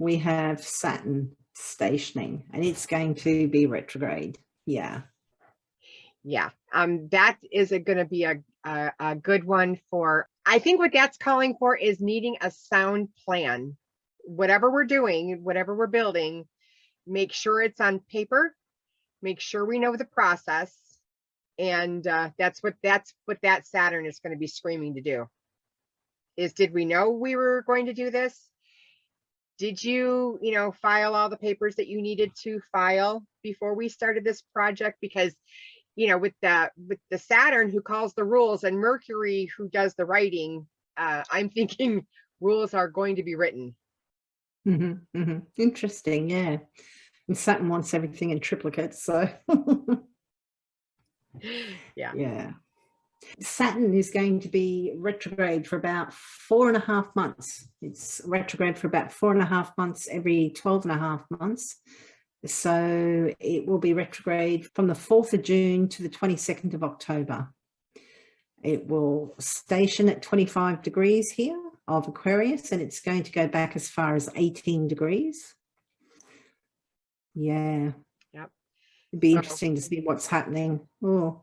we have Saturn stationing, and it's going to be retrograde. Yeah. Yeah. That is going to be a good one for, I think what that's calling for is needing a sound plan. Whatever we're doing, whatever we're building, make sure it's on paper, make sure we know the process. And that's what that Saturn is going to be screaming to do. Is, did we know we were going to do this? Did you, file all the papers that you needed to file before we started this project? Because, with the Saturn who calls the rules and Mercury who does the writing, I'm thinking rules are going to be written. Interesting. Yeah. And Saturn wants everything in triplicate. So yeah. Saturn is going to be retrograde for about 4.5 months. It's retrograde for about 4.5 months every 12.5 months. So it will be retrograde from the 4th of June to the 22nd of October. It will station at 25 degrees here of Aquarius, and it's going to go back as far as 18 degrees. Yeah. Yep. It'd be interesting to see what's happening. Oh,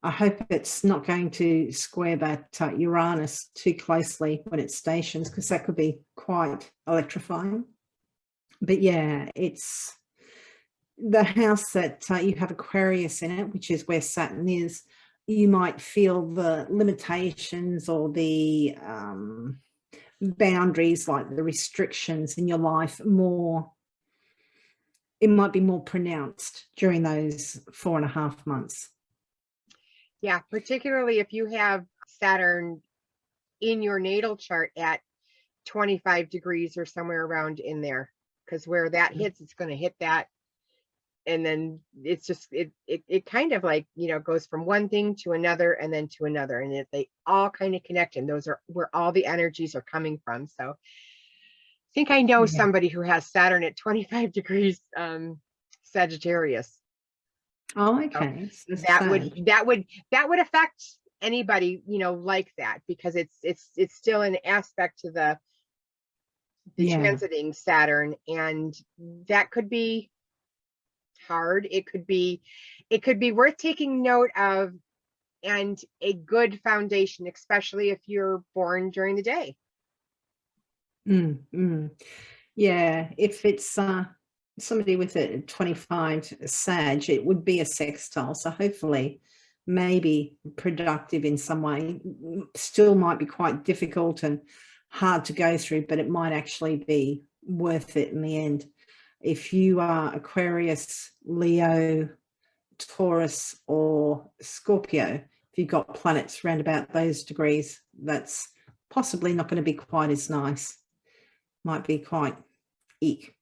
I hope it's not going to square that Uranus too closely when it stations, because that could be quite electrifying. But yeah, it's the house that you have Aquarius in it, which is where Saturn is. You might feel the limitations or the boundaries, like the restrictions in your life more. It might be more pronounced during those 4.5 months. Yeah, particularly if you have Saturn in your natal chart at 25 degrees or somewhere around in there, because where that hits, it's going to hit that. And then it's just, it kind of like, goes from one thing to another and then to another. And they all kind of connect. And those are where all the energies are coming from. So I think I know somebody who has Saturn at 25 degrees Sagittarius. Oh, okay. So that would affect anybody, like that, because it's still an aspect to the transiting Saturn, and that could be hard. It could be worth taking note of, and a good foundation, especially if you're born during the day. Yeah, if it's somebody with a 25 Sag, it would be a sextile. So hopefully maybe productive in some way. Still might be quite difficult and hard to go through, but it might actually be worth it in the end. If you are Aquarius, Leo, Taurus, or Scorpio, if you've got planets around about those degrees, that's possibly not going to be quite as nice. Might be quite eek.